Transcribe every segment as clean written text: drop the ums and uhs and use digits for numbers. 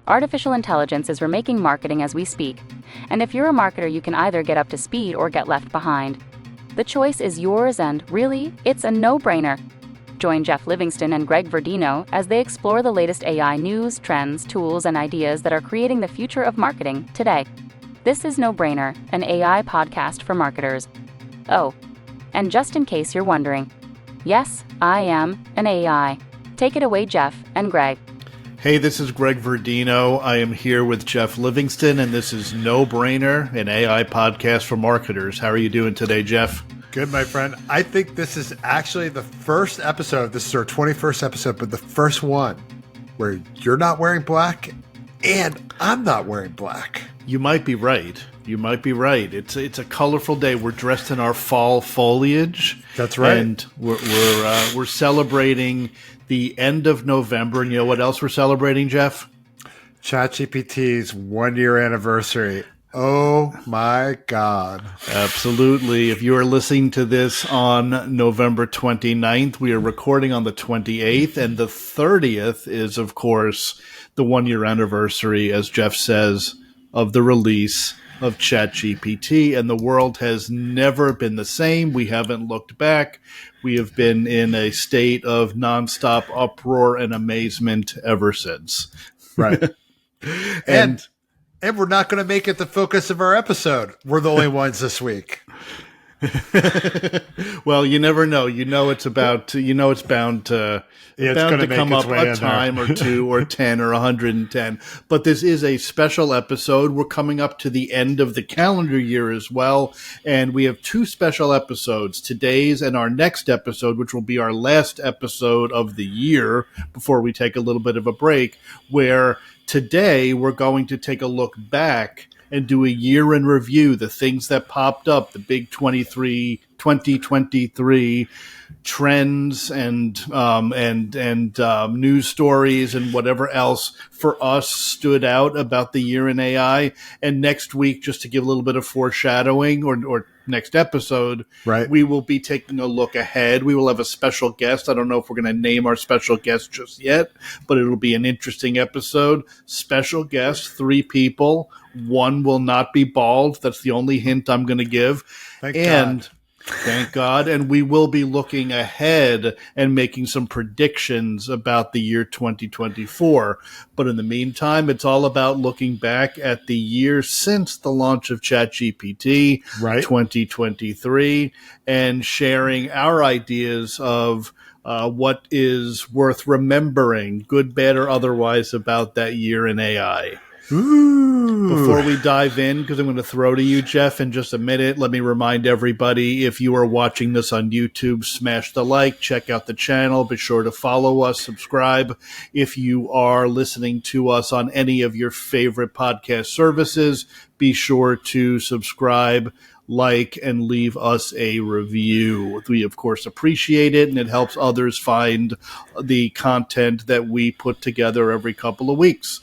Artificial intelligence is remaking marketing as we speak, and if you're a marketer, you can either get up to speed or get left behind. The choice is yours, and really, it's a no-brainer. Join Geoff Livingston and Greg Verdino as they explore the latest AI news, trends, tools, and ideas that are creating the future of marketing today. This is No Brainer, an AI podcast for marketers. Oh, and just in case you're wondering, yes, I am an AI. Take it away, Geoff and Greg. Hey, this is Greg Verdino. I am here with Geoff Livingston, and this is No Brainer, an AI podcast for marketers. How are you doing today, Geoff? Good, my friend. I think this is actually the first episode. This is our 21st episode, but the first one where you're not wearing black and I'm not wearing black. You might be right. You might be right. It's a colorful day. We're dressed in our fall foliage. That's right. And we're celebrating the end of November. And you know what else we're celebrating, Geoff? ChatGPT's 1-year anniversary. Oh my God. Absolutely. If you are listening to this on November 29th, we are recording on the 28th, and the 30th is, of course, the 1-year anniversary, as Geoff says, of the release of ChatGPT, and the world has never been the same. We haven't looked back. We have been in a state of nonstop uproar and amazement ever since. Right. And we're not going to make it the focus of our episode. We're the only ones this week. Well, you never know. You know it's bound to come up a time or two or 10 or 110. But this is a special episode. We're coming up to the end of the calendar year as well, and we have two special episodes, today's and our next episode, which will be our last episode of the year before we take a little bit of a break, where today we're going to take a look back and do a year in review, the things that popped up, the big 2023 trends and news stories and whatever else for us stood out about the year in AI. And next week, just to give a little bit of foreshadowing, or next episode, right, we will be taking a look ahead. We will have a special guest. I don't know if we're going to name our special guest just yet, but it'll be an interesting episode. Special guest, 3 people. One will not be bald. That's the only hint I'm going to give. Thank God. And we will be looking ahead and making some predictions about the year 2024. But in the meantime, it's all about looking back at the year since the launch of ChatGPT, right, 2023, and sharing our ideas of what is worth remembering, good, bad, or otherwise, about that year in AI. Ooh. Before we dive in, because I'm going to throw to you, Geoff, in just a minute, let me remind everybody, if you are watching this on YouTube, smash the like, check out the channel, be sure to follow us, subscribe. If you are listening to us on any of your favorite podcast services, be sure to subscribe, like, and leave us a review. We, of course, appreciate it, and it helps others find the content that we put together every couple of weeks.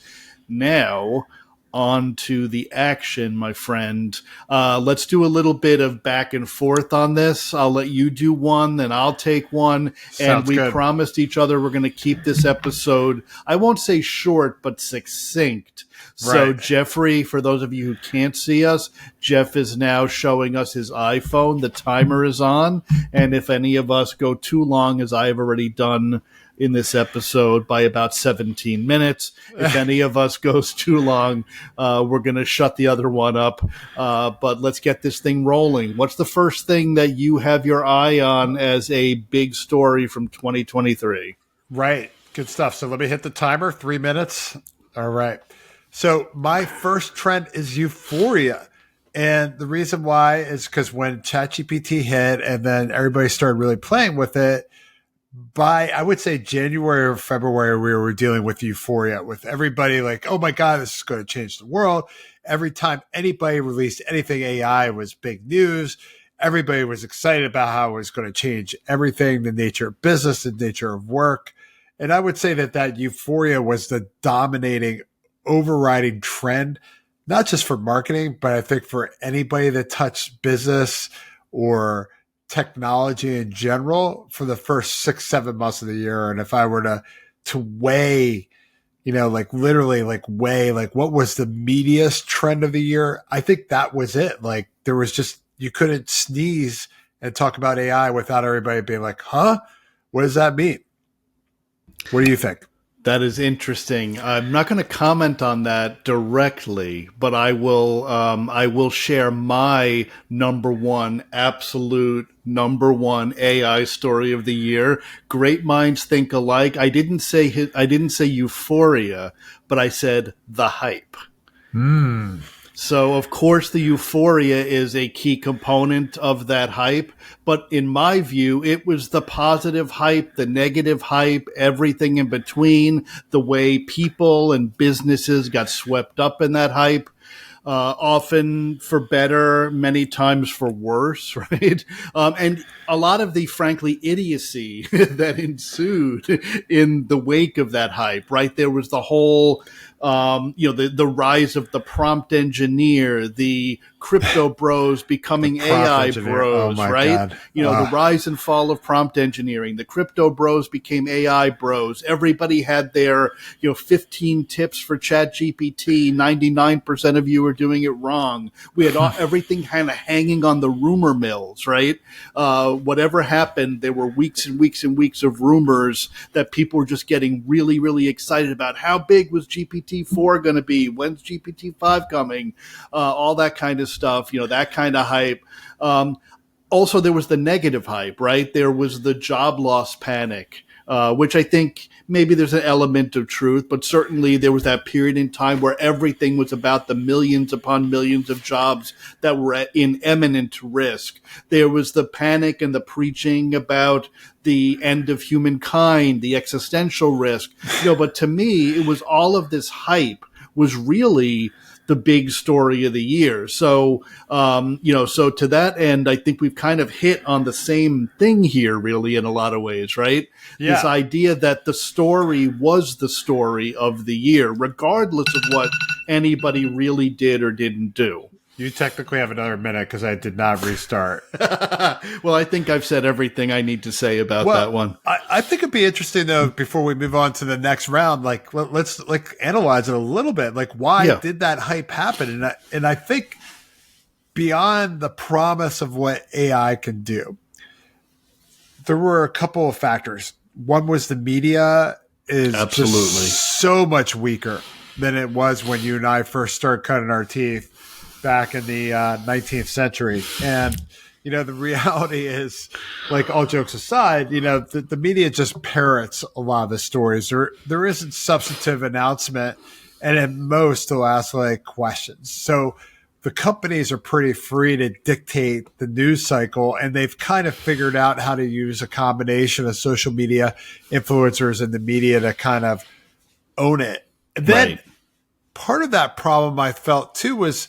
Now, on to the action, my friend. Let's do a little bit of back and forth on this. I'll let you do one, then I'll take one. And we promised each other we're going to keep this episode, I won't say short, but succinct. So, right. Jeffrey, for those of you who can't see us, Geoff is now showing us his iPhone. The timer is on. And if any of us go too long, as I have already done in this episode by about 17 minutes. If any of us goes too long, we're going to shut the other one up. But let's get this thing rolling. What's the first thing that you have your eye on as a big story from 2023? Right. Good stuff. So let me hit the timer. 3 minutes. All right. So my first trend is Euphoria. And the reason why is because when ChatGPT hit and then everybody started really playing with it, by, I would say, January or February, we were dealing with Euphoria, with everybody like, oh my God, this is going to change the world. Every time anybody released anything AI was big news. Everybody was excited about how it was going to change everything, the nature of business, the nature of work. And I would say that Euphoria was the dominating, overriding trend, not just for marketing, but I think for anybody that touched business or technology in general for the first 6-7 months of the year. And if I were to weigh like literally like way, like what was the meatiest trend of the year? I think that was it. Like there was just, you couldn't sneeze and talk about AI without everybody being like, huh? What does that mean? What do you think? That is interesting. I'm not going to comment on that directly, but I will. I will share my absolute number one AI story of the year. Great minds think alike. I didn't say Euphoria, but I said the hype. So, of course, the euphoria is a key component of that hype. But in my view, it was the positive hype, the negative hype, everything in between, the way people and businesses got swept up in that hype. Often for better, many times for worse, right? And a lot of the, frankly, idiocy that ensued in the wake of that hype, right? There was the whole, the rise of the prompt engineer, the crypto bros becoming AI engineer. bros, right? God. The rise and fall of prompt engineering. The crypto bros became AI bros. Everybody had their, 15 tips for ChatGPT. 99% of you were doing it wrong. We had everything kind of hanging on the rumor mills, right? Whatever happened, there were weeks and weeks and weeks of rumors that people were just getting really, really excited about. How big was GPT-4 going to be? When's GPT-5 coming? All that kind of stuff, that kind of hype. Also, there was the negative hype, right? There was the job loss panic, which I think maybe there's an element of truth, but certainly there was that period in time where everything was about the millions upon millions of jobs that were in imminent risk. There was the panic and the preaching about the end of humankind, the existential risk. But to me, it was all of this hype was really the big story of the year. So, so to that end, I think we've kind of hit on the same thing here, really, in a lot of ways, right? Yeah. This idea that the story was the story of the year, regardless of what anybody really did or didn't do. You technically have another minute because I did not restart. Well, I think I've said everything I need to say about that one. I think it'd be interesting, though, before we move on to the next round, like let's analyze it a little bit. Like, why did that hype happen? And I think beyond the promise of what AI can do, there were a couple of factors. One was the media is absolutely just so much weaker than it was when you and I first started cutting our teeth back in the 19th century. And, the reality is, like, all jokes aside, the media just parrots a lot of the stories. There isn't substantive announcement, and at most they'll ask like questions. So the companies are pretty free to dictate the news cycle, and they've kind of figured out how to use a combination of social media influencers and the media to kind of own it. And then part of that problem I felt too was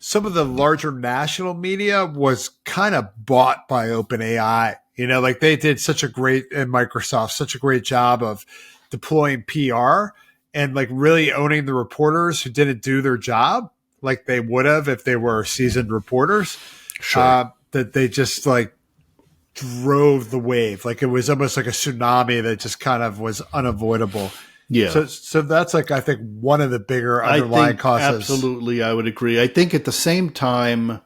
some of the larger national media was kind of bought by OpenAI. Like they did and Microsoft, such a great job of deploying PR and like really owning the reporters who didn't do their job like they would have if they were seasoned reporters. Sure. That they just like drove the wave. Like it was almost like a tsunami that just kind of was unavoidable. Yeah. So that's like, I think, one of the bigger underlying causes. Absolutely, I would agree. I think at the same time,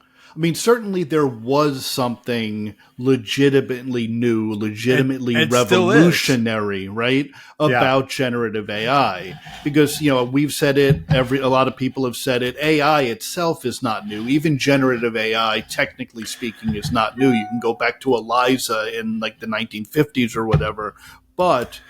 certainly there was something legitimately new, legitimately revolutionary, right, about generative AI. Because, we've said it, a lot of people have said it, AI itself is not new. Even generative AI, technically speaking, is not new. You can go back to Eliza in like the 1950s or whatever. But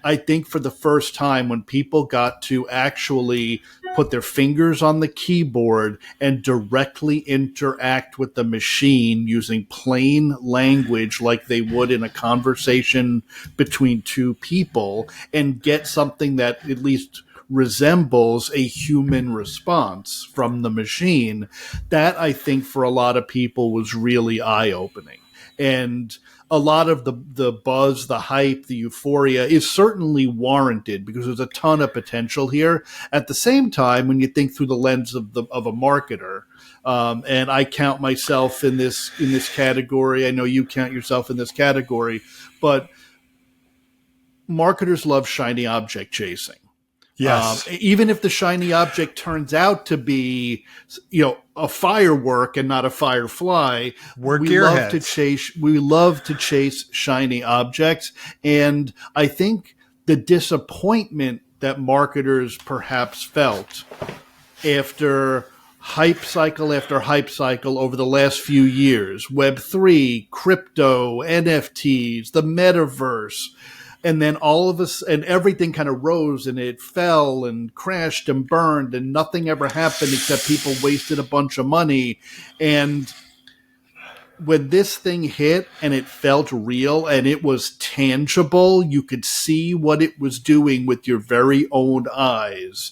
I think for the first time when people got to actually put their fingers on the keyboard and directly interact with the machine using plain language like they would in a conversation between two people and get something that at least resembles a human response from the machine, that I think for a lot of people was really eye-opening. And a lot of the buzz, the hype, the euphoria is certainly warranted because there's a ton of potential here. At the same time, when you think through the lens of a marketer, and I count myself in this category, I know you count yourself in this category, but marketers love shiny object chasing. Yes. Even if the shiny object turns out to be, a firework and not a firefly, We're we love to gearheads. chase. We love to chase shiny objects, and I think the disappointment that marketers perhaps felt after hype cycle after hype cycle over the last few years, Web3, crypto, NFTs, the metaverse, and then all of us and everything kind of rose and it fell and crashed and burned and nothing ever happened except people wasted a bunch of money. And when this thing hit and it felt real and it was tangible, you could see what it was doing with your very own eyes.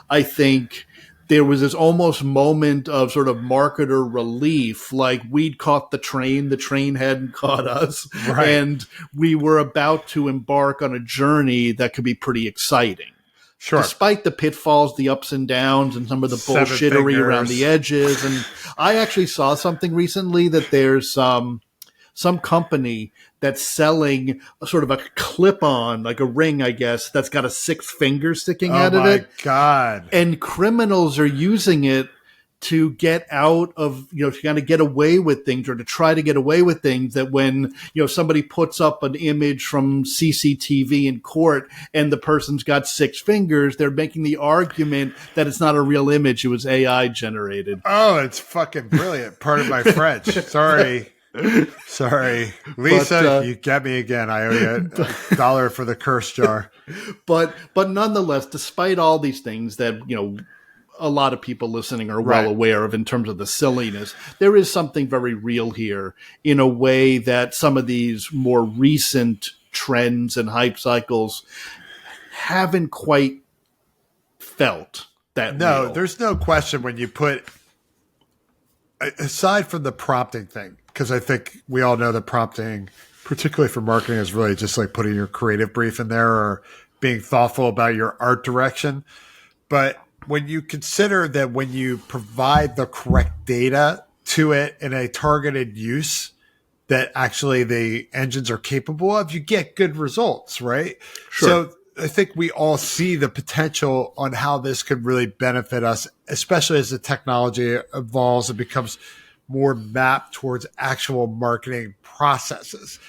I think there was this almost moment of sort of marketer relief, like we'd caught the train hadn't caught us, Right. and we were about to embark on a journey that could be pretty exciting. Sure. Despite the pitfalls, the ups and downs, and some of the Seven bullshittery fingers. around the edges. And I actually saw something recently that there's some company that's selling a sort of a clip-on, like a ring, I guess, that's got a sixth finger sticking out of it. Oh, my God. And criminals are using it to get out of, to kind of get away with things or to try to get away with things that when, somebody puts up an image from CCTV in court and the person's got six fingers, they're making the argument that it's not a real image. It was AI generated. Oh, it's fucking brilliant. Pardon my French. Sorry. Lisa, But, you get me again. I owe you $1 for the curse jar. But nonetheless, despite all these things that, a lot of people listening are well Right. aware of in terms of the silliness, there is something very real here in a way that some of these more recent trends and hype cycles haven't quite felt that No, real. there's no question when you put, aside from the prompting thing, because I think we all know that prompting, particularly for marketing, is really just like putting your creative brief in there or being thoughtful about your art direction. But when you consider that when you provide the correct data to it in a targeted use that actually the engines are capable of, you get good results, right? Sure. So I think we all see the potential on how this could really benefit us, especially as the technology evolves and becomes more mapped towards actual marketing processes.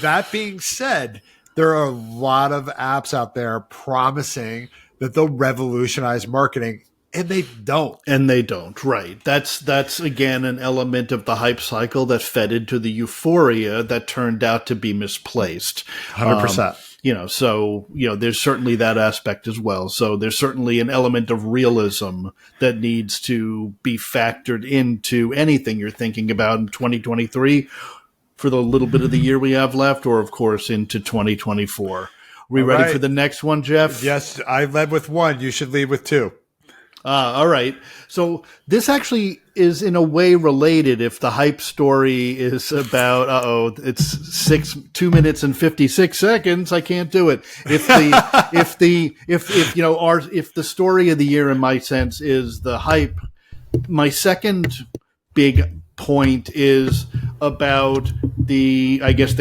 That being said, there are a lot of apps out there promising that they'll revolutionize marketing, and they don't. And they don't, right. That's again an element of the hype cycle that fed into the euphoria that turned out to be misplaced. 100%. So there's certainly that aspect as well. So there's certainly an element of realism that needs to be factored into anything you're thinking about in 2023 for the little bit of the year we have left, or of course into 2024. We All ready right. for the next one, Jeff? Yes, I led with one. You should lead with two. All right. So this actually is in a way related. If the hype story is about, it's 2 minutes and 56 seconds. I can't do it. If the story of the year in my sense is the hype, my second big point is about the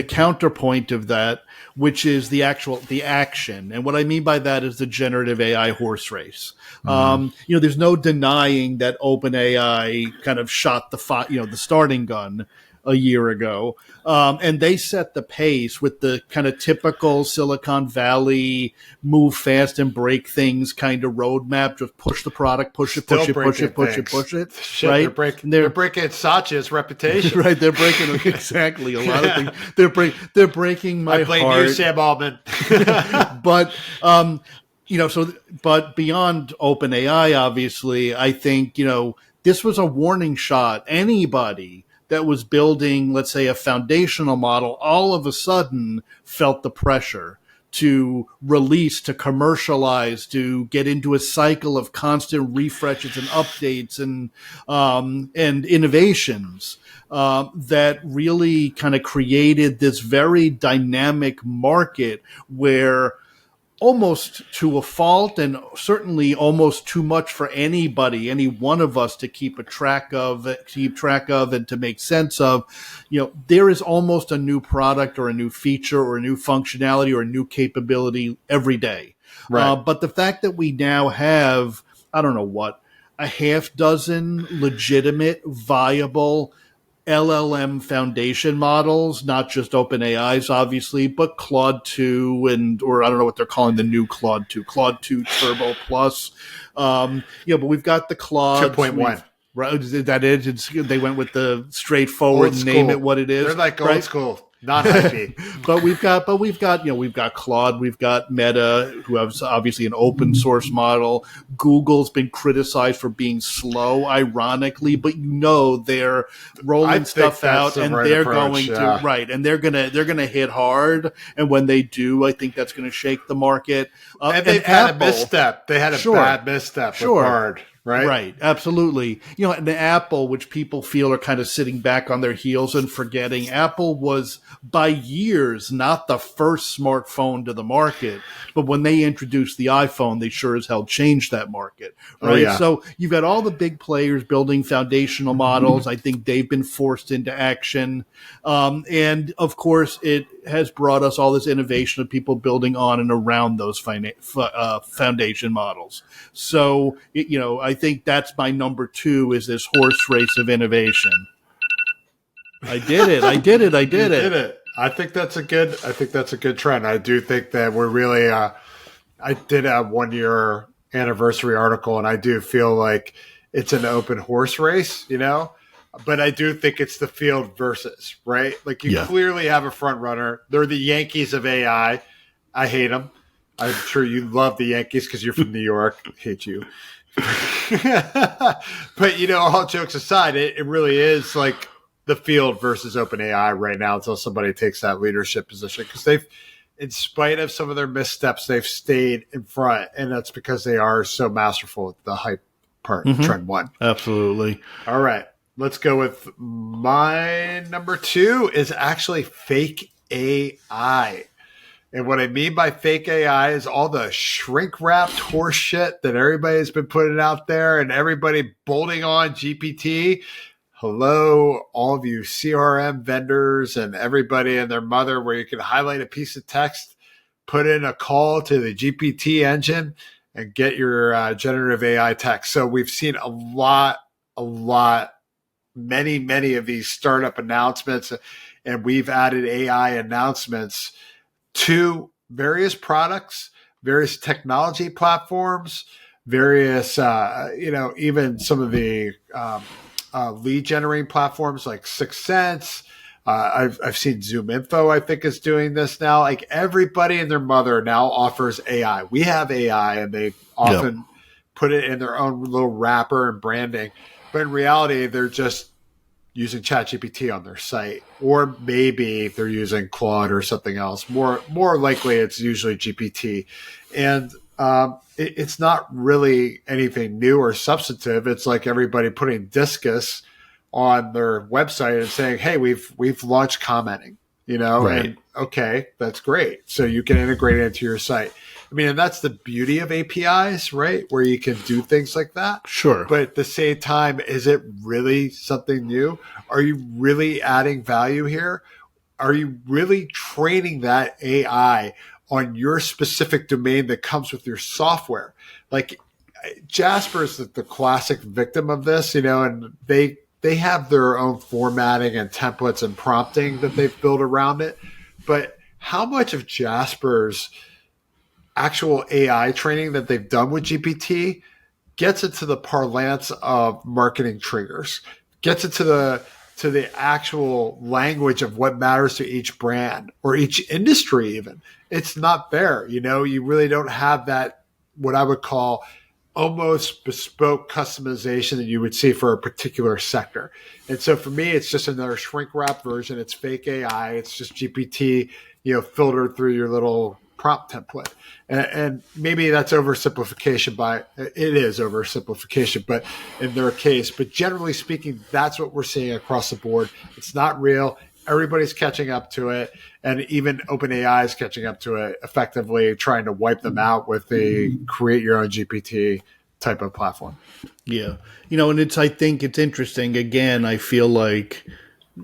counterpoint of that, which is the action. And what I mean by that is the generative AI horse race. There's no denying that OpenAI kind of shot the starting gun a year ago. And they set the pace with the kind of typical Silicon Valley move fast and break things kind of roadmap. Just push the product, push it. Shit, Right? They're breaking Satya's reputation. Right. They're breaking exactly a lot of things. They're breaking my I blame heart. you, Sam Altman. But but beyond OpenAI, obviously, I think this was a warning shot. Anybody that was building, let's say, a foundational model, all of a sudden felt the pressure to release, to commercialize, to get into a cycle of constant refreshes and updates and innovations that really kind of created this very dynamic market where, almost to a fault, and certainly almost too much for anybody, any one of us to keep track of and to make sense of, there is almost a new product or a new feature or a new functionality or a new capability every day. Right. But the fact that we now have, I don't know what, a half dozen legitimate, viable LLM foundation models, not just OpenAI's, obviously, but Claude 2 or I don't know what they're calling the new Claude 2, Claude 2 Turbo Plus. But we've got the Claude 2.1. Right, that is. They went with the straightforward name it what it is. They're like right? old school, not hypey. But we've got Claude, we've got Meta, who has obviously an open source model. Google's been criticized for being slow, ironically, but they're rolling stuff out, and they're going to hit hard. And when they do, I think that's going to shake the market. And they've had a misstep. They had a bad misstep with Bard. Right, absolutely. And Apple, which people feel are kind of sitting back on their heels and forgetting, Apple was by years not the first smartphone to the market, but when they introduced the iPhone, they sure as hell changed that market. Right. Oh, yeah. So you've got all the big players building foundational models. I think they've been forced into action. And of course, it has brought us all this innovation of people building on and around those foundation models. So, I think that's my number 2 is this horse race of innovation. I did it. You did it. I think that's a good trend. I do think that we're really, I did a 1-year anniversary article, and I do feel like it's an open horse race, but I do think it's the field versus, right? Like you clearly have a front runner. They're the Yankees of AI. I hate them. I'm sure you love the Yankees because you're from New York. I hate you. But, all jokes aside, it really is like the field versus OpenAI right now until somebody takes that leadership position, because they've, in spite of some of their missteps, they've stayed in front, and that's because they are so masterful at the hype part, trend 1. Absolutely. All right. Let's go with my number 2 is actually fake AI. And what I mean by fake AI is all the shrink-wrapped horse shit that everybody's been putting out there and everybody bolting on GPT. Hello, all of you CRM vendors and everybody and their mother, where you can highlight a piece of text, put in a call to the GPT engine, and get your generative AI text. So we've seen a lot, many of these startup announcements, and we've added AI announcements to various products, various technology platforms, various, even some of the lead generating platforms like 6 Sense. I've seen Zoom Info, I think, is doing this now. Like everybody and their mother now offers AI. We have AI, and they often put it in their own little wrapper and branding. But in reality, they're just using ChatGPT on their site, or maybe they're using Claude or something else. More likely, it's usually GPT, and it's not really anything new or substantive. It's like everybody putting Discus on their website and saying, "Hey, we've launched commenting," Right. And okay, that's great. So you can integrate it into your site. I mean, and that's the beauty of APIs, right? Where you can do things like that. Sure. But at the same time, is it really something new? Are you really adding value here? Are you really training that AI on your specific domain that comes with your software? Like Jasper is the classic victim of this, and they have their own formatting and templates and prompting that they've built around it. But how much of Jasper's actual AI training that they've done with GPT gets into the parlance of marketing triggers, gets into the actual language of what matters to each brand or each industry even? It's not there. You really don't have that, what I would call almost bespoke customization that you would see for a particular sector. And so for me, it's just another shrink wrap version. It's fake AI. It's just GPT, filtered through your little prompt template. And maybe that's oversimplification it is oversimplification, but in their case, but generally speaking, that's what we're seeing across the board. It's not real. Everybody's catching up to it. And even OpenAI is catching up to it, effectively trying to wipe them out with the create your own GPT type of platform. Yeah. And I think it's interesting. Again, I feel like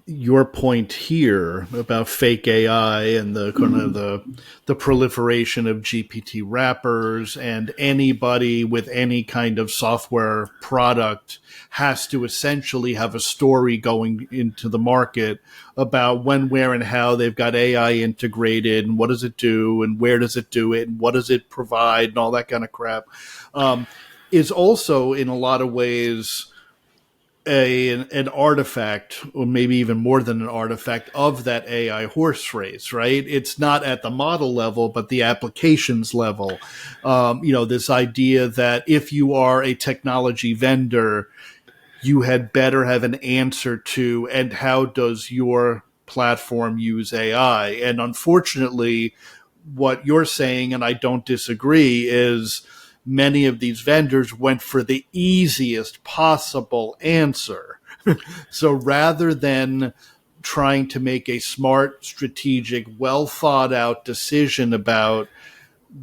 your point here about fake AI and the kind of the proliferation of GPT wrappers, and anybody with any kind of software product has to essentially have a story going into the market about when, where, and how they've got AI integrated, and what does it do, and where does it do it, and what does it provide, and all that kind of crap, is also in a lot of ways an artifact, or maybe even more than an artifact, of that AI horse race, right? It's not at the model level, but the applications level. This idea that if you are a technology vendor, you had better have an answer to, and how does your platform use AI? And unfortunately, what you're saying, and I don't disagree, is many of these vendors went for the easiest possible answer. So rather than trying to make a smart, strategic, well thought out decision about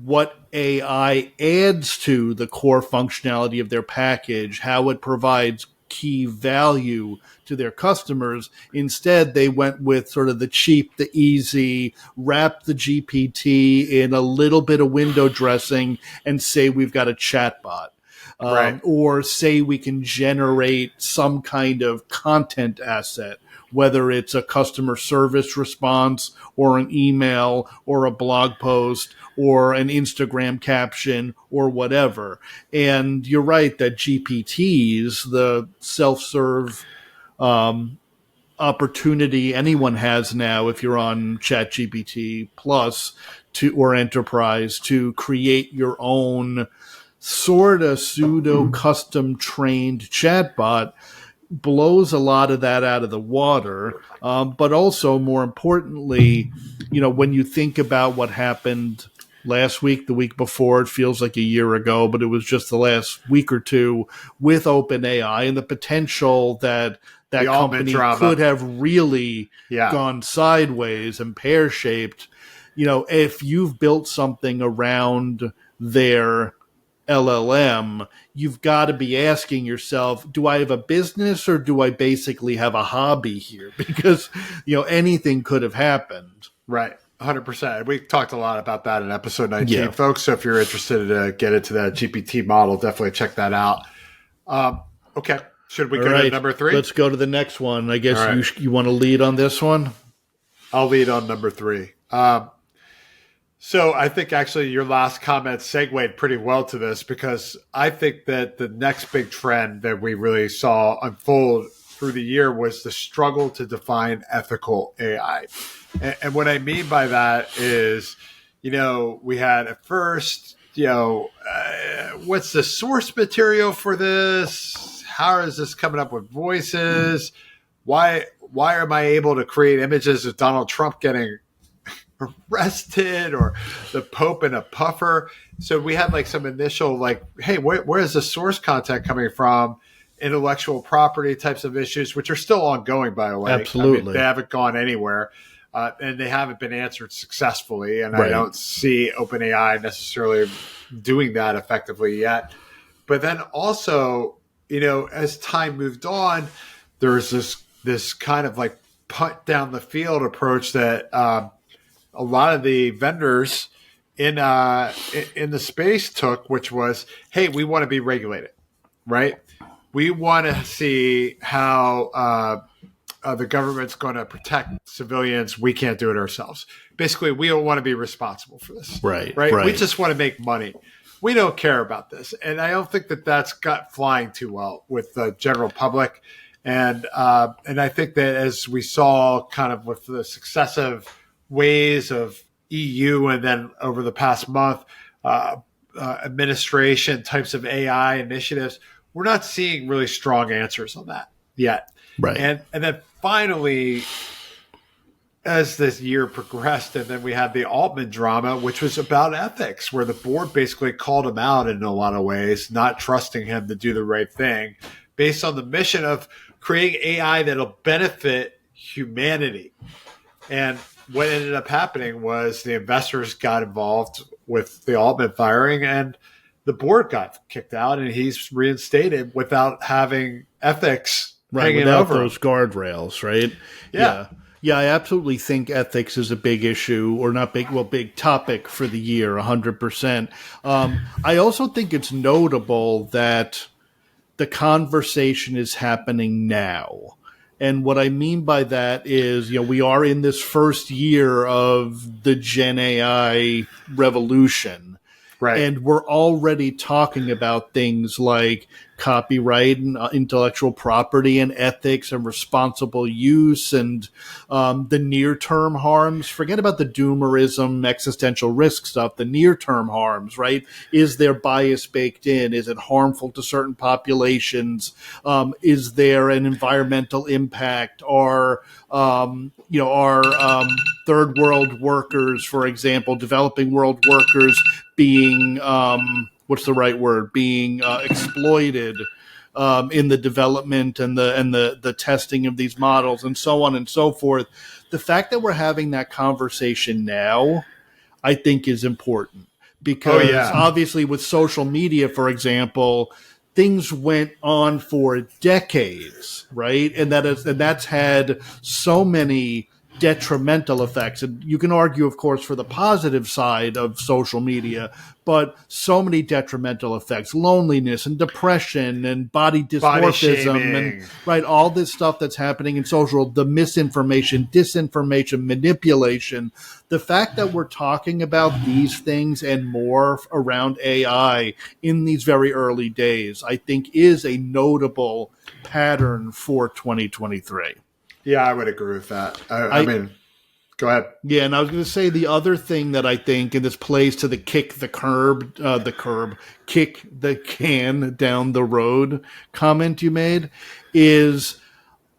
what AI adds to the core functionality of their package, how it provides key value to their customers, instead they went with sort of the cheap, the easy, wrap the GPT in a little bit of window dressing and say we've got a chatbot. Right. Or say we can generate some kind of content asset, whether it's a customer service response or an email or a blog post or an Instagram caption or whatever. And you're right that GPTs, the self-serve opportunity anyone has now, if you're on ChatGPT Plus or Enterprise, to create your own sort of pseudo custom trained chatbot, blows a lot of that out of the water. But also, more importantly, when you think about what happened last week, the week before, it feels like a year ago, but it was just the last week or two with OpenAI, and the potential that company could have really gone sideways and pear-shaped. If you've built something around their LLM, you've got to be asking yourself, do I have a business or do I basically have a hobby here? Because, anything could have happened. Right. 100%. We talked a lot about that in episode 19, folks. So if you're interested to get into that GPT model, definitely check that out. Okay. Should we go to number 3? Let's go to the next one. I guess you want to lead on this one? I'll lead on number 3. So I think actually your last comment segued pretty well to this, because I think that the next big trend that we really saw unfold through the year was the struggle to define ethical AI. And what I mean by that is, we had at first, what's the source material for this? How is this coming up with voices? Why am I able to create images of Donald Trump getting arrested, or the Pope in a puffer? So we had like some initial hey, where is the source content coming from? Intellectual property types of issues, which are still ongoing, by the way. Absolutely. They haven't gone anywhere, and they haven't been answered successfully. And I don't see OpenAI necessarily doing that effectively yet. But then also, as time moved on, there's this kind of punt down the field approach that a lot of the vendors in the space took, which was, hey, we want to be regulated, right? We want to see how the government's going to protect civilians. We can't do it ourselves. Basically, we don't want to be responsible for this. Right. We just want to make money. We don't care about this. And I don't think that that's got flying too well with the general public. And I think that as we saw kind of with the successive ways of EU, and then over the past month, administration types of AI initiatives, we're not seeing really strong answers on that yet. Right. And then finally, as this year progressed, and then we had the Altman drama, which was about ethics, where the board basically called him out in a lot of ways, not trusting him to do the right thing based on the mission of creating AI that'll benefit humanity. And what ended up happening was the investors got involved with the Altman firing, and the board got kicked out, and he's reinstated without having ethics right, hanging without over them. those guardrails, right? Yeah. Yeah, I absolutely think ethics is a big issue, or not big, well, big topic for the year, 100%. I also think it's notable that the conversation is happening now. And what I mean by that is, we are in this first year of the Gen AI revolution. Right. And we're already talking about things like copyright and intellectual property and ethics and responsible use and the near-term harms. Forget about the doomerism, existential risk stuff, the near-term harms, right? Is there bias baked in? Is it harmful to certain populations? Is there an environmental impact? Are third world workers, for example, developing world workers being what's the right word? Being exploited in the development and the testing of these models and so on and so forth. The fact that we're having that conversation now, I think, is important because obviously with social media, for example, things went on for decades, right? And that's had so many detrimental effects. And you can argue, of course, for the positive side of social media, but so many detrimental effects, loneliness and depression and body dysmorphism and right, all this stuff that's happening in social, the misinformation, disinformation, manipulation. The fact that we're talking about these things and more around AI in these very early days, I think is a notable pattern for 2023. Yeah, I would agree with that. I mean, go ahead. Yeah, and I was going to say the other thing that I think, and this plays to the kick the can down the road comment you made, is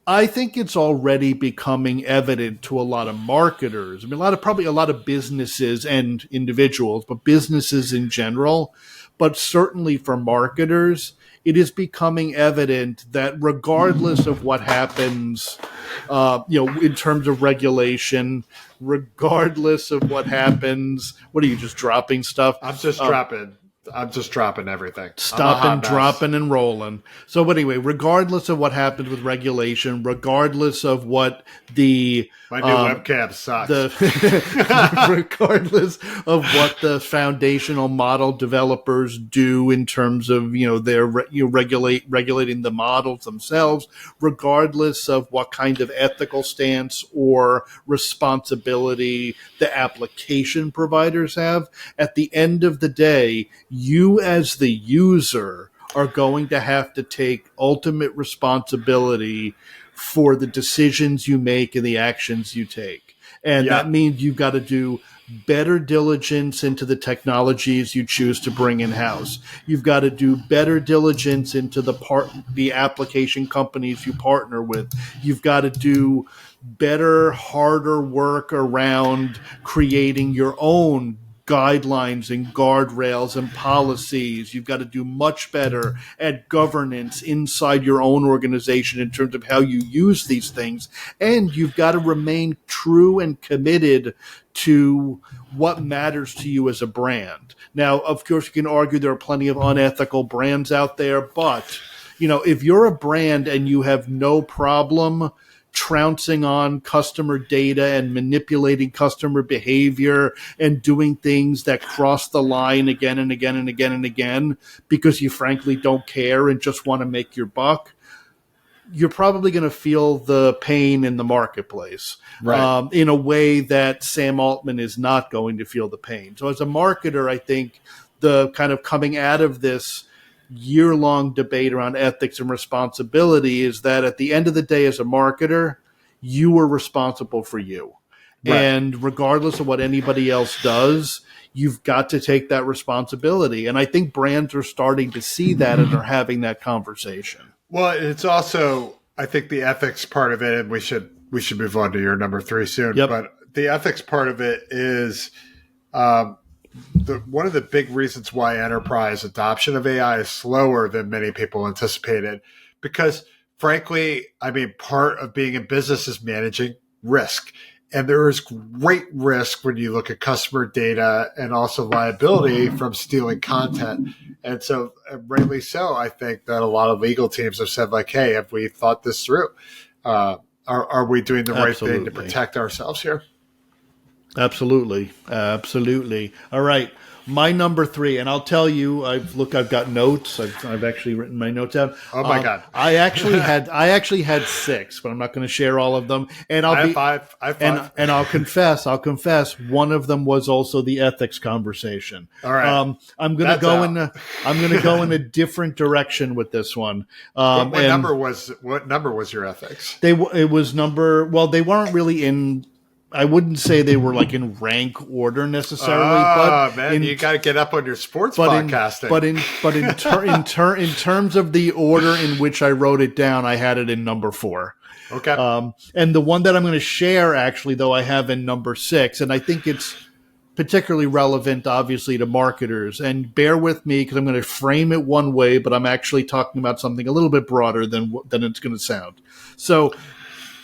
I think it's already becoming evident to a lot of marketers. I mean, probably a lot of businesses and individuals, but businesses in general, but certainly for marketers, it is becoming evident that regardless of what happens, in terms of regulation, regardless of what happens, what are you just dropping stuff? I'm just dropping everything. Stopping, dropping, and rolling. So anyway, regardless of what happens with regulation, regardless of what my new webcam sucks. Regardless of what the foundational model developers do in terms of their regulating the models themselves, regardless of what kind of ethical stance or responsibility the application providers have, at the end of the day, you as the user are going to have to take ultimate responsibility for the decisions you make and the actions you take. And that means you've got to do better diligence into the technologies you choose to bring in-house. You've got to do better diligence into the application companies you partner with. You've got to do better, harder work around creating your own guidelines and guardrails and policies. You've got to do much better at governance inside your own organization in terms of how you use these things. And you've got to remain true and committed to what matters to you as a brand. Now, of course, you can argue there are plenty of unethical brands out there, but if you're a brand and you have no problem trouncing on customer data and manipulating customer behavior and doing things that cross the line again and again and again and again because you frankly don't care and just want to make your buck, you're probably going to feel the pain in the marketplace, right, in a way that Sam Altman is not going to feel the pain. So as a marketer, I think the kind of coming out of this year-long debate around ethics and responsibility is that at the end of the day, as a marketer, you are responsible for you. Right. And regardless of what anybody else does, you've got to take that responsibility. And I think brands are starting to see that and are having that conversation. Well, it's also, I think, the ethics part of it, and we should move on to your number 3 soon. Yep. But the ethics part of it is one of the big reasons why enterprise adoption of AI is slower than many people anticipated, because frankly, I mean, part of being in business is managing risk. And there is great risk when you look at customer data and also liability from stealing content. And so, rightly so, I think that a lot of legal teams have said, like, hey, have we thought this through? Are we doing the right thing to protect ourselves here? Absolutely. Absolutely. All right. My number 3, and I'll tell you, I've got notes. I've actually written my notes out. Oh my God! I actually had 6, but I'm not going to share all of them. And I have 5. I have 5. And I'll confess, one of them was also the ethics conversation. All right. I'm going to go in a different direction with this one. What number was your ethics? They weren't really in. I wouldn't say they were like in rank order necessarily, but man, you got to get up on your sports podcasting. In terms of the order in which I wrote it down, I had it in number 4. Okay. And the one that I'm going to share, actually, though, I have in number 6, and I think it's particularly relevant, obviously, to marketers. And bear with me because I'm going to frame it one way, but I'm actually talking about something a little bit broader than it's going to sound. So.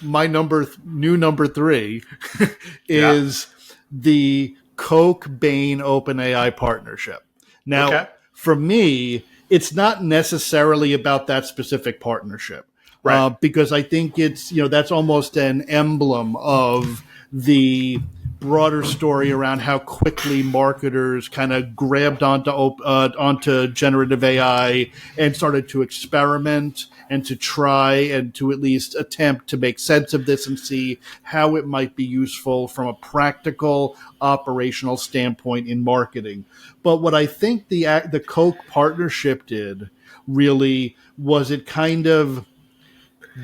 My number 3 is the Coke Bain OpenAI partnership. Now, for me, it's not necessarily about that specific partnership, right? Because I think it's that's almost an emblem of the broader story around how quickly marketers kind of grabbed onto generative AI and started to experiment and to try and to at least attempt to make sense of this and see how it might be useful from a practical operational standpoint in marketing. But what I think the Coke partnership did really was it kind of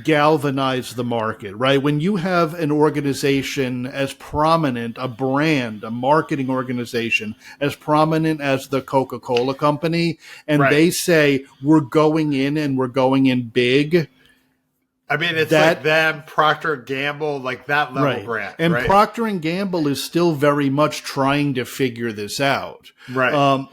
galvanize the market, right? When you have an organization as prominent, a brand, a marketing organization as prominent as the Coca-Cola company, and they say, we're going in big. I mean, it's like them, Procter & Gamble, like that level brand. And Procter & Gamble is still very much trying to figure this out. Right.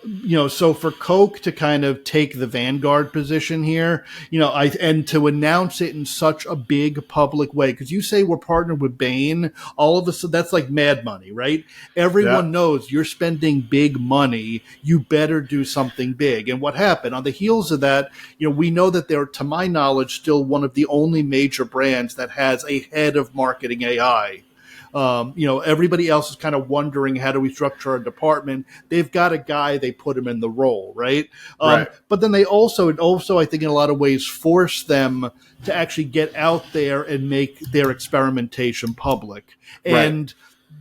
So for Coke to kind of take the vanguard position here, and to announce it in such a big public way, because you say we're partnered with Bain, all of a sudden that's like mad money, right? Everyone knows you're spending big money. You better do something big. And what happened on the heels of that, we know that they're, to my knowledge, still one of the only major brands that has a head of marketing AI. Everybody else is kind of wondering, how do we structure our department? They've got a guy, they put him in the role, right? But then they also, I think in a lot of ways, force them to actually get out there and make their experimentation public. And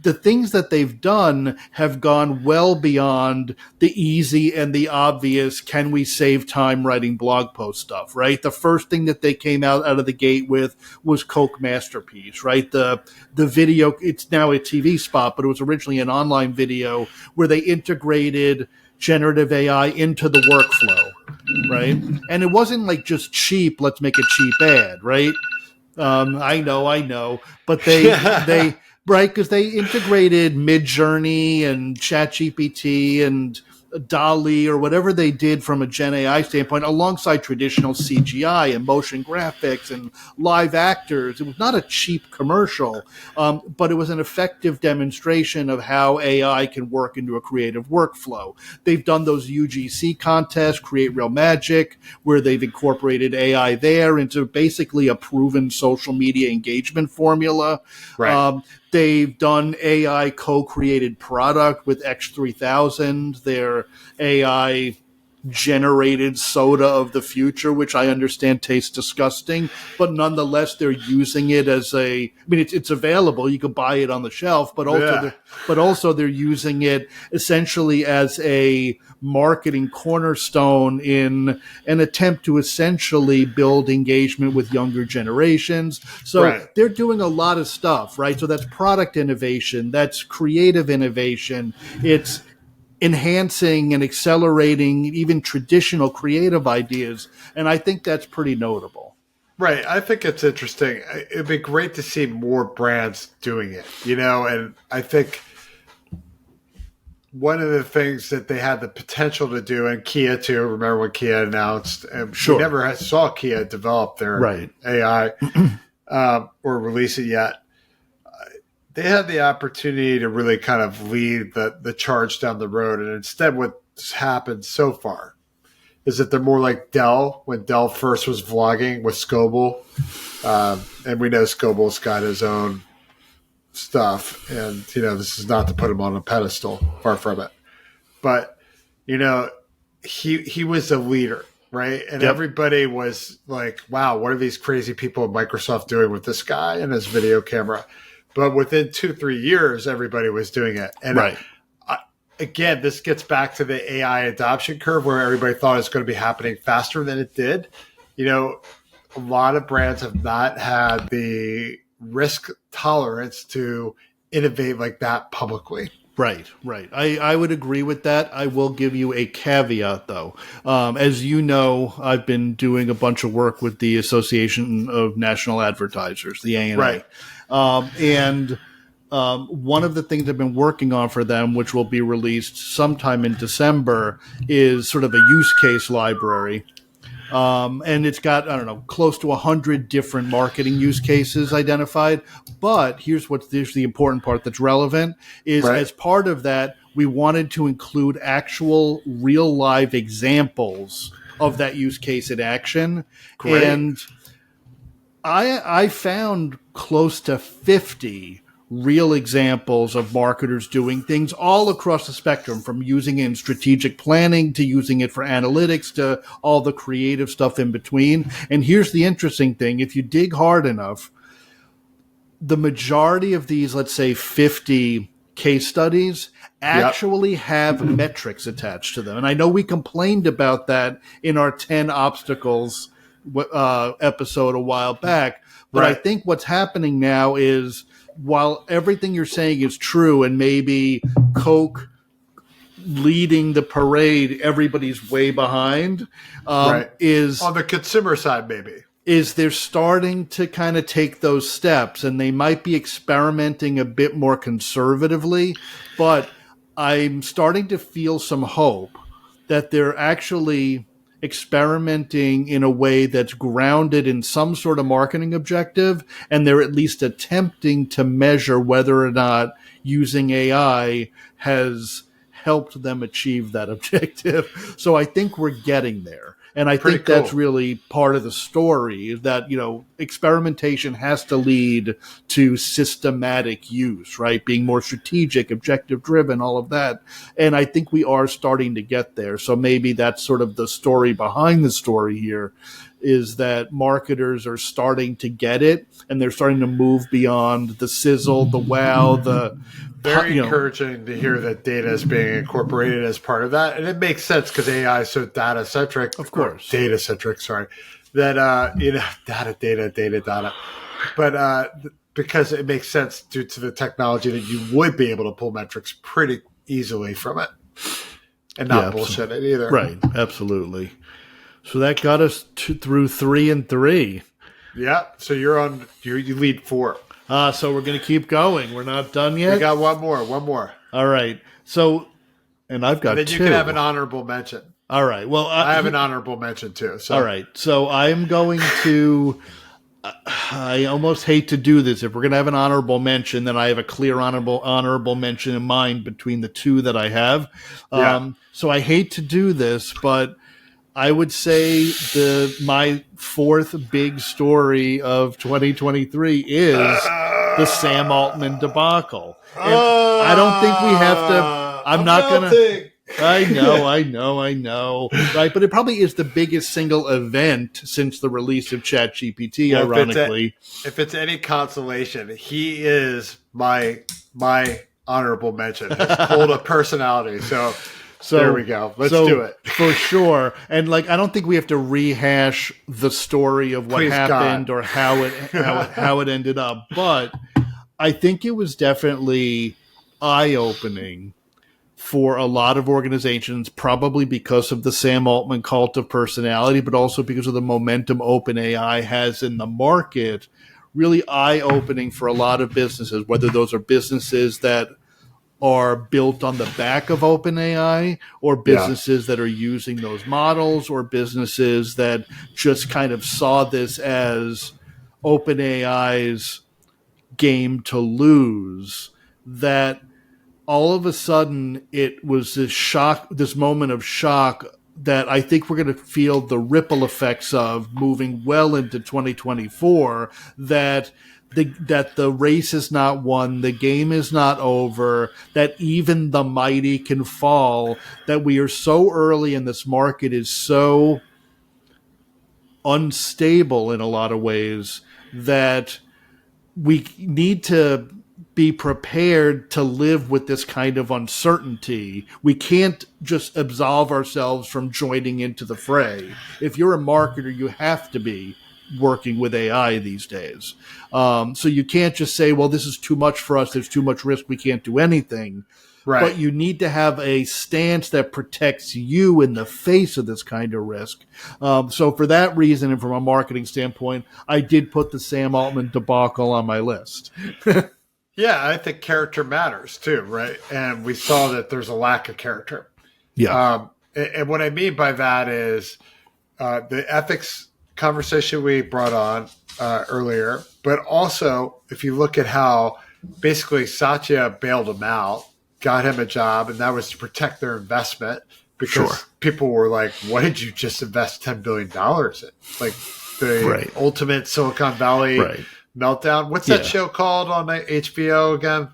the things that they've done have gone well beyond the easy and the obvious, can we save time writing blog post stuff, right? The first thing that they came out of the gate with was Coke Masterpiece, right? The video, it's now a TV spot, but it was originally an online video where they integrated generative AI into the workflow, right? And it wasn't like just cheap, let's make a cheap ad, right? I know, but they right, because they integrated Midjourney and ChatGPT and DALL-E or whatever they did from a Gen AI standpoint alongside traditional CGI and motion graphics and live actors. It was not a cheap commercial, but it was an effective demonstration of how AI can work into a creative workflow. They've done those UGC contests, Create Real Magic, where they've incorporated AI there into basically a proven social media engagement formula. Right. They've done AI co-created product with X3000, their AI generated soda of the future, which I understand tastes disgusting, but nonetheless they're using it as it's available. You can buy it on the shelf, but also they're using it essentially as a marketing cornerstone in an attempt to essentially build engagement with younger generations. So they're doing a lot of stuff, right? So that's product innovation, that's creative innovation, it's enhancing and accelerating even traditional creative ideas. And I think that's pretty notable. Right. I think it's interesting. It'd be great to see more brands doing it, and I think one of the things that they had the potential to do, and Kia too, remember when Kia announced, we never saw Kia develop their AI or release it yet. they had the opportunity to really kind of lead the charge down the road. And instead what's happened so far is that they're more like Dell when Dell first was vlogging with Scoble. And we know Scoble's got his own stuff. And, this is not to put him on a pedestal, far from it. But, he was a leader, right? And everybody was like, wow, what are these crazy people at Microsoft doing with this guy and his video camera? But within 2-3 years, everybody was doing it. And again, this gets back to the AI adoption curve where everybody thought it was going to be happening faster than it did. A lot of brands have not had the risk tolerance to innovate like that publicly. Right. I would agree with that. I will give you a caveat, though. As you know, I've been doing a bunch of work with the Association of National Advertisers, the ANA. Right. And one of the things I've been working on for them, which will be released sometime in December, is sort of a use case library. And it's got, close to 100 different marketing use cases identified. But here's the important part that's relevant is as part of that, we wanted to include actual real live examples of that use case in action. Great. And I found close to 50 real examples of marketers doing things all across the spectrum, from using it in strategic planning to using it for analytics to all the creative stuff in between. And here's the interesting thing. If you dig hard enough, the majority of these, let's say 50 case studies, actually have metrics attached to them. And I know we complained about that in our 10 obstacles episode a while back. But I think what's happening now is, while everything you're saying is true and maybe Coke leading the parade, everybody's way behind, is on the consumer side, maybe. Is they're starting to kind of take those steps, and they might be experimenting a bit more conservatively, but I'm starting to feel some hope that they're actually experimenting in a way that's grounded in some sort of marketing objective, and they're at least attempting to measure whether or not using AI has helped them achieve that objective. So I think we're getting there. And I think that's really part of the story, that, experimentation has to lead to systematic use, right? Being more strategic, objective driven, all of that. And I think we are starting to get there. So maybe that's sort of the story behind the story here, is that marketers are starting to get it, and they're starting to move beyond the sizzle, the wow, the very encouraging to hear that data is being incorporated as part of that. And it makes sense because AI is so data centric, of course, data centric, sorry, that, data. But because it makes sense due to the technology that you would be able to pull metrics pretty easily from it and not bullshit it either. Right. Absolutely. So that got us through 3 and 3. Yeah. So you lead 4. So we're going to keep going. We're not done yet. We got one more. All right. So, and I've got 2. And then you can have an honorable mention. All right. Well, I have an honorable mention too. So. All right. So I'm going to, I almost hate to do this. If we're going to have an honorable mention, then I have a clear honorable mention in mind between the 2 that I have. So I hate to do this, but I would say my 4th big story of 2023 is the Sam Altman debacle. And I don't think we have to. I'm not going to. I know. Right. But it probably is the biggest single event since the release of ChatGPT, ironically. If it's any consolation, he is my honorable mention. His cult of personality. So there we go. Let's do it. For sure. And I don't think we have to rehash the story of what happened or how it ended up. But I think it was definitely eye-opening for a lot of organizations, probably because of the Sam Altman cult of personality, but also because of the momentum OpenAI has in the market. Really eye-opening for a lot of businesses, whether those are businesses that are built on the back of OpenAI, or businesses that are using those models, or businesses that just kind of saw this as OpenAI's game to lose, that all of a sudden it was this moment of shock that I think we're going to feel the ripple effects of moving well into 2024, that the race is not won, the game is not over, that even the mighty can fall, that we are so early and this market is so unstable in a lot of ways that we need to be prepared to live with this kind of uncertainty. We can't just absolve ourselves from joining into the fray. If you're a marketer, you have to be working with AI these days. So you can't just say, well, this is too much for us, there's too much risk, we can't do anything. Right. But you need to have a stance that protects you in the face of this kind of risk. So for that reason, and from a marketing standpoint, I did put the Sam Altman debacle on my list. Yeah, I think character matters too, right? And we saw that there's a lack of character. Yeah. And what I mean by that is the ethics conversation we brought on earlier, but also if you look at how basically Satya bailed him out, got him a job, and that was to protect their investment because people were like, what did you just invest $10 billion in? Like the ultimate Silicon Valley meltdown. What's that show called on HBO again?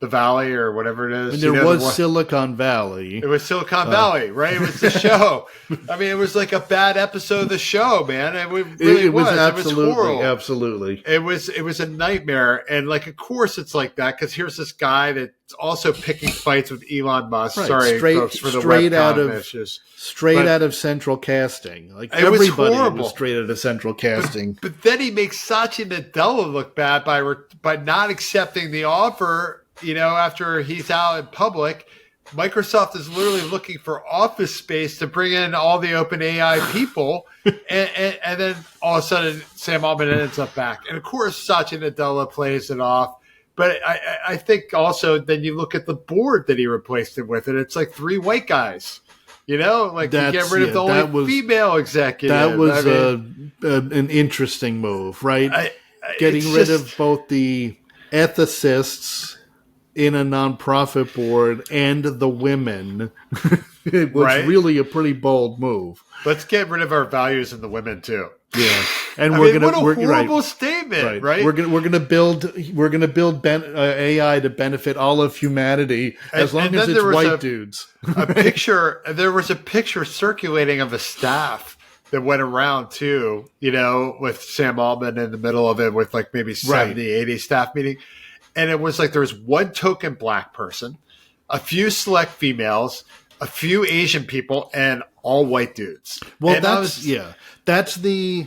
The Valley or whatever it is. And there was Silicon Valley. It was Silicon Valley, right? It was the show. I mean, it was like a bad episode of the show, man. It really was. Absolutely, it was horrible. Absolutely. It was a nightmare. And like, of course it's like that because here's this guy that's also picking fights with Elon Musk. Right. Sorry, folks, for the webcam issues. Straight out of central casting. Like everybody was straight out of central casting. But then he makes Satya Nadella look bad by not accepting the offer. You know, after he's out in public, Microsoft is literally looking for office space to bring in all the OpenAI people. and then all of a sudden, Sam Altman ends up back. And of course, Satya Nadella plays it off. But I think also then you look at the board that he replaced it with, and it's like 3 white guys. You know, like you get rid of the only female executive. That was an interesting move, right? Getting rid of both the ethicists in a nonprofit board and the women. It was really a pretty bold move. Let's get rid of our values in the women too. Yeah, and what a horrible statement, right? We're gonna build AI to benefit all of humanity as long as it's white dudes. There was a picture circulating of a staff that went around too. You know, with Sam Altman in the middle of it, with like maybe 70, 80 staff meeting. And it was like there was one token black person, a few select females, a few Asian people, and all white dudes. Well, that's the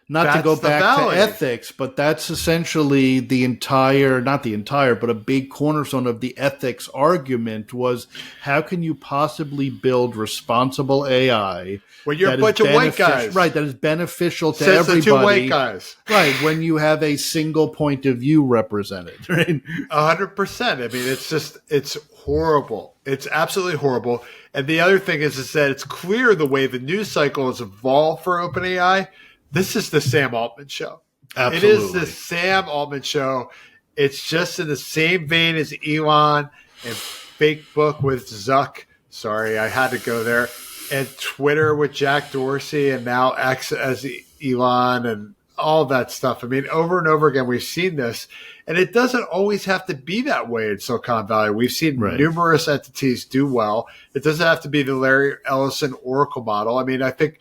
not to go back to ethics, but that's essentially not the entire, but a big cornerstone of the ethics argument was how can you possibly build responsible AI when you're a bunch of white guys, right? That is beneficial to everybody. The 2 white guys, right? When you have a single point of view represented, right? 100%. I mean, it's horrible. It's absolutely horrible. And the other thing is that it's clear the way the news cycle has evolved for OpenAI. This is the Sam Altman show. Absolutely. It is the Sam Altman show. It's just in the same vein as Elon and Facebook with Zuck. Sorry, I had to go there. And Twitter with Jack Dorsey and now X as Elon and all that stuff. I mean, over and over again, we've seen this. And it doesn't always have to be that way in Silicon Valley. We've seen numerous entities do well. It doesn't have to be the Larry Ellison Oracle model. I mean, I think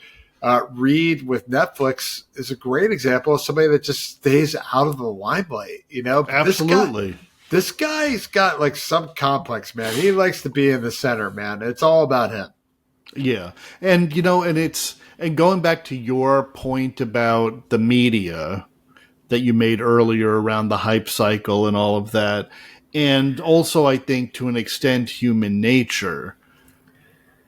Reed with Netflix is a great example of somebody that just stays out of the limelight. You know, absolutely. This guy's got like some complex, man. He likes to be in the center, man. It's all about him. Yeah. And, you know, and going back to your point about the media that you made earlier around the hype cycle and all of that, and also I think to an extent human nature,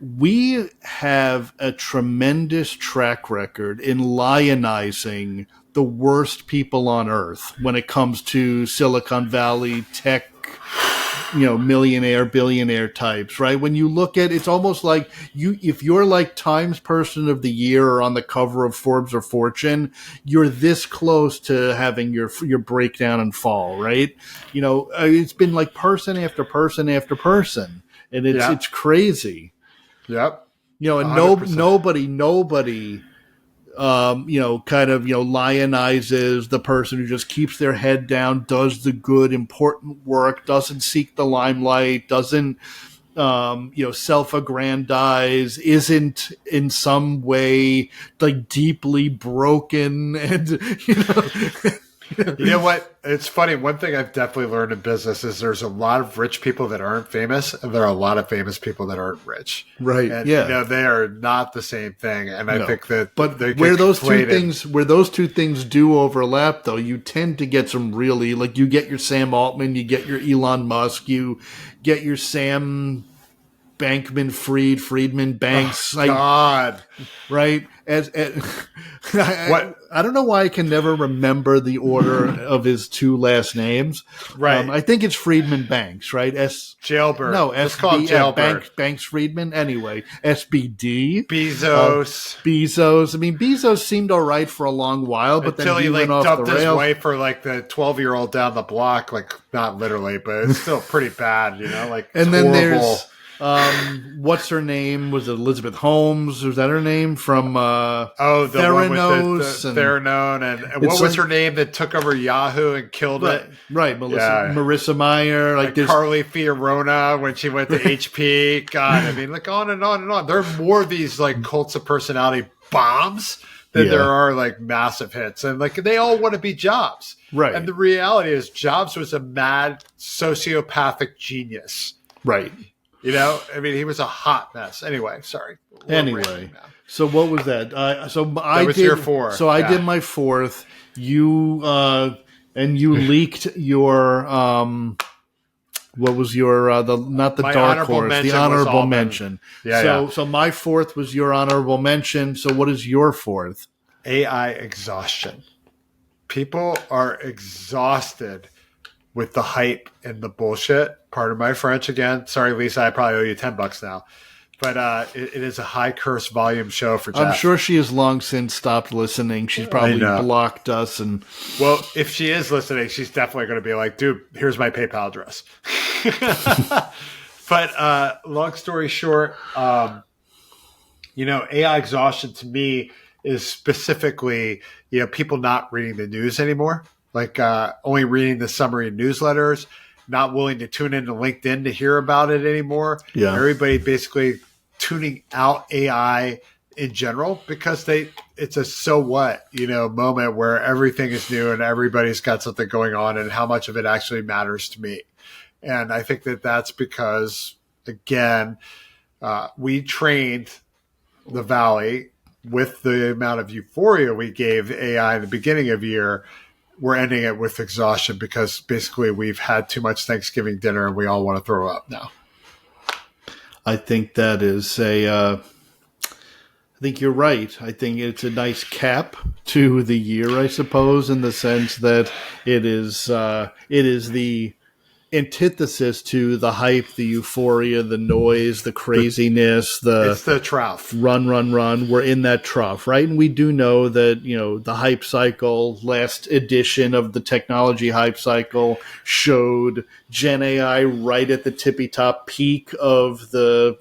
we have a tremendous track record in lionizing the worst people on earth when it comes to Silicon Valley tech millionaire, billionaire types, right? When you look at, it's almost like if you're like Times Person of the Year or on the cover of Forbes or Fortune, you're this close to having your breakdown and fall, right? It's been like person after person after person, and it's crazy. Yep. And nobody lionizes the person who just keeps their head down, does the good, important work, doesn't seek the limelight, doesn't, self-aggrandize, isn't in some way like deeply broken, and You know what? It's funny. One thing I've definitely learned in business is there's a lot of rich people that aren't famous, and there are a lot of famous people that aren't rich. Right. And, yeah. they are not the same thing. And I think that, but where those two things do overlap, though, you tend to get some really, like, you get your Sam Altman, you get your Elon Musk, you get your Sam Friedman Banks. Oh, God. Right? I don't know why I can never remember the order of his two last names. Right. I think it's Friedman Banks, right? Jailbird. No, let's call him Jailbird. Banks Friedman. Anyway, SBD. Bezos. I mean, Bezos seemed all right for a long while, but until then he went off dumped the his rails. wife for like the 12-year-old down the block, like not literally, but it's still pretty bad, like. And then horrible. there's. What's her name? Was it Elizabeth Holmes? Was that her name from the Theranos? One with the Theranos, and what was her name that took over Yahoo and killed it? Right, Marissa Meyer, like Carly Fiorina when she went to HP. God, I mean, like on and on and on. There are more of these like cults of personality bombs than there are like massive hits, and like they all want to be Jobs. Right, and the reality is Jobs was a mad sociopathic genius. Right. I mean, he was a hot mess. Anyway, sorry. So what was that? I did your four. So I did my fourth. You leaked your what was your the dark horse, the honorable mention. Yeah. So my fourth was your honorable mention. So what is your fourth? AI exhaustion. People are exhausted with the hype and the bullshit. Pardon my French again. Sorry, Lisa, I probably owe you $10 now. But it is a high curse volume show for Jeff. I'm sure she has long since stopped listening. She's probably blocked us. Well, if she is listening, she's definitely going to be like, dude, here's my PayPal address. But long story short, AI exhaustion to me is specifically, people not reading the news anymore. Like only reading the summary newsletters, not willing to tune into LinkedIn to hear about it anymore. Yeah. Everybody basically tuning out AI in general because it's a so what, moment where everything is new and everybody's got something going on and how much of it actually matters to me. And I think that that's because, again, we trained the Valley with the amount of euphoria we gave AI in the beginning of the year. We're ending it with exhaustion because basically we've had too much Thanksgiving dinner and we all want to throw up now. I think that is I think you're right. I think it's a nice cap to the year, I suppose, in the sense that it is the antithesis to the hype, the euphoria, the noise, the craziness, it's the trough. Run. We're in that trough, right? And we do know that, the hype cycle, last edition of the technology hype cycle showed Gen AI right at the tippy top peak of the,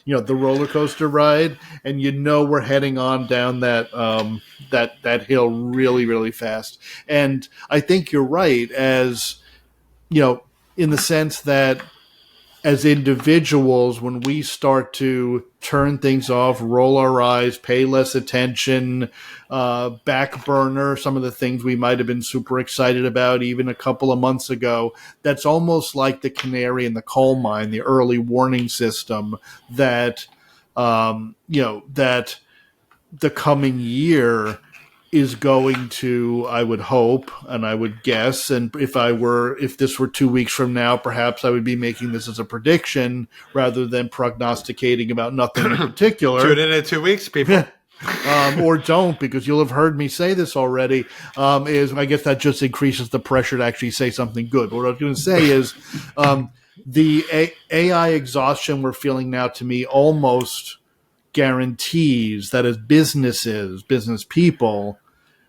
the roller coaster ride. And we're heading on down that, that hill really, really fast. And I think you're right in the sense that as individuals, when we start to turn things off, roll our eyes, pay less attention, back burner some of the things we might have been super excited about even a couple of months ago, that's almost like the canary in the coal mine, the early warning system that, that the coming year is going to, I would hope, and I would guess, and if this were 2 weeks from now, perhaps I would be making this as a prediction rather than prognosticating about nothing in particular. Tune in 2 weeks, people. or don't, because you'll have heard me say this already, is I guess that just increases the pressure to actually say something good. But what I was going to say is the AI exhaustion we're feeling now, to me, almost guarantees that as business people,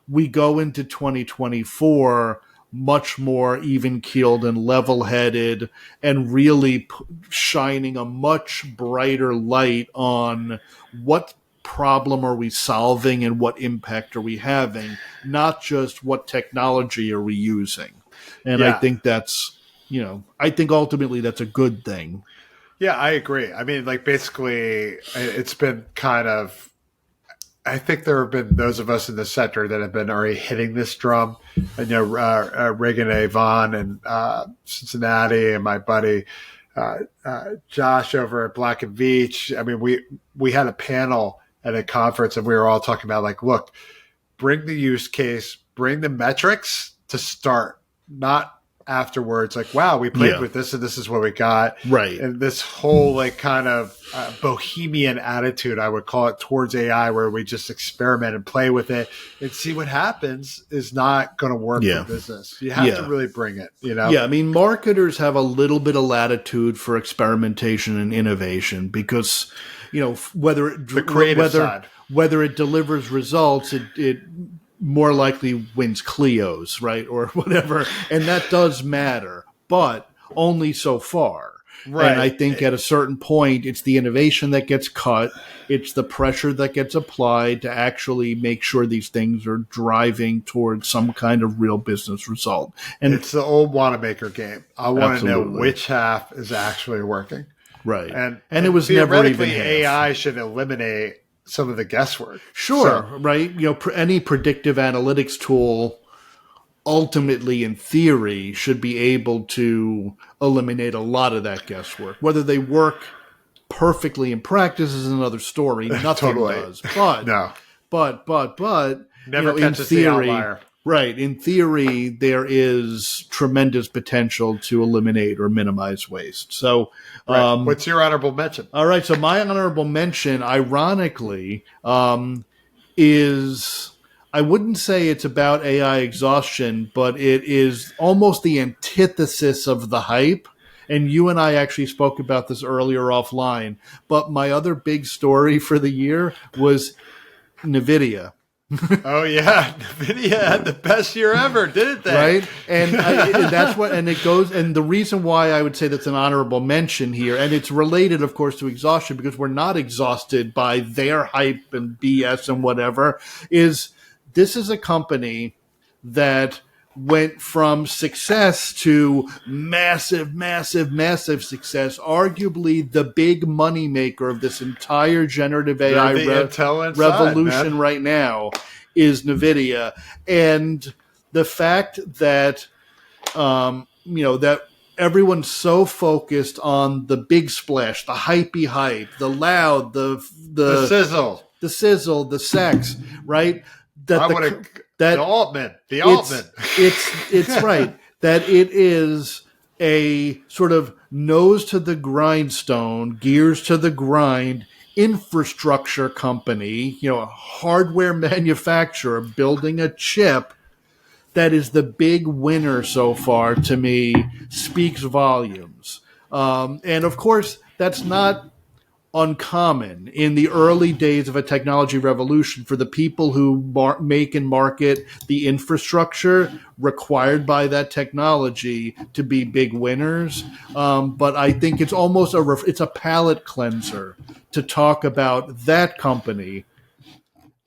we go into 2024 much more even-keeled and level-headed and really shining a much brighter light on what problem are we solving and what impact are we having, not just what technology are we using. And I think that's, I think ultimately that's a good thing. Yeah, I agree. I mean, like, basically, it's been kind of, I think there have been those of us in the sector that have been already hitting this drum. And, Reagan A. Vaughn and Cincinnati, and my buddy Josh over at Black and Veatch. I mean, we had a panel at a conference, and we were all talking about, like, look, bring the use case, bring the metrics to start, not afterwards, like, wow, we played with this and this is what we got. Right. And this whole, like, kind of bohemian attitude, I would call it, towards AI, where we just experiment and play with it and see what happens, is not going to work for business. You have to really bring it, Yeah, I mean, marketers have a little bit of latitude for experimentation and innovation because, whether it delivers results, it more likely wins Clios, right, or whatever, and that does matter, but only so far. Right. And I think at a certain point, it's the innovation that gets cut. It's the pressure that gets applied to actually make sure these things are driving towards some kind of real business result. And it's the old Wanamaker game. I want to know which half is actually working. Right. And it was never even AI should eliminate some of the guesswork. Sure, right? Any predictive analytics tool ultimately, in theory, should be able to eliminate a lot of that guesswork. Whether they work perfectly in practice is another story. Nothing does. But no. But never catches in theory, the outlier. Right. In theory, there is tremendous potential to eliminate or minimize waste. So, what's your honorable mention? All right. So my honorable mention, ironically, is, I wouldn't say it's about AI exhaustion, but it is almost the antithesis of the hype. And you and I actually spoke about this earlier offline. But my other big story for the year was NVIDIA. Oh yeah, NVIDIA had the best year ever, didn't they? Right, and that's what, and it goes. And the reason why I would say that's an honorable mention here, and it's related, of course, to exhaustion, because we're not exhausted by their hype and BS and whatever. Is this is a company that went from success to massive, massive, massive success, arguably the big moneymaker of this entire generative AI revolution right now is NVIDIA. And the fact that, that everyone's so focused on the big splash, the hypey hype, the loud, the sizzle, the sex, right? The Altman. It's right. That it is a sort of nose to the grindstone, gears to the grind infrastructure company, a hardware manufacturer building a chip that is the big winner so far, to me, speaks volumes. And of course, that's not uncommon in the early days of a technology revolution for the people who make and market the infrastructure required by that technology to be big winners. But I think it's almost it's a palate cleanser to talk about that company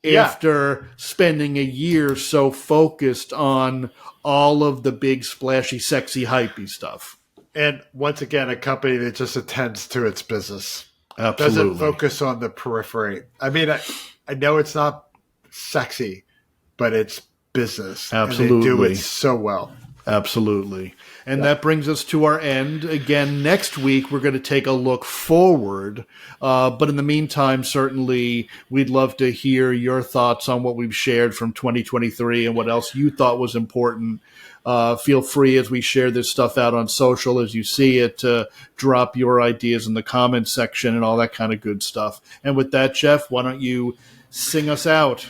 after spending a year so focused on all of the big, splashy, sexy, hypey stuff. And once again, a company that just attends to its business. Absolutely. Doesn't focus on the periphery. I mean, I know it's not sexy, but it's business. Absolutely. And they do it so well. Absolutely. And that brings us to our end. Again, next week, we're going to take a look forward. But in the meantime, certainly, we'd love to hear your thoughts on what we've shared from 2023 and what else you thought was important. Feel free, as we share this stuff out on social, as you see it, to drop your ideas in the comments section and all that kind of good stuff. And with that, Geoff, why don't you Sing us out.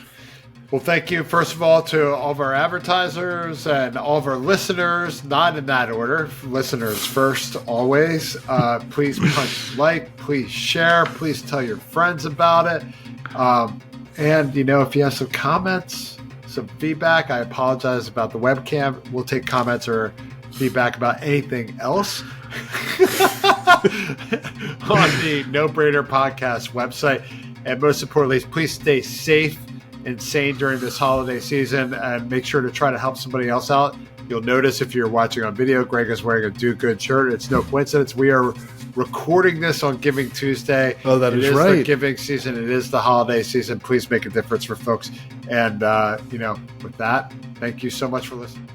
Well, thank you, first of all, to all of our advertisers and all of our listeners, not in that order. Listeners first, always. Please punch like, please share, please tell your friends about it. And, if you have some comments, some feedback, I apologize about the webcam. We'll take comments or feedback about anything else on the No Brainer Podcast website. And most importantly, please stay safe and sane during this holiday season, and make sure to try to help somebody else out. You'll notice if you're watching on video, Greg is wearing a Do Good shirt. It's no coincidence. We are recording this on Giving Tuesday. Oh, that is right. It is the giving season. It is the holiday season. Please make a difference for folks. And, with that, thank you so much for listening.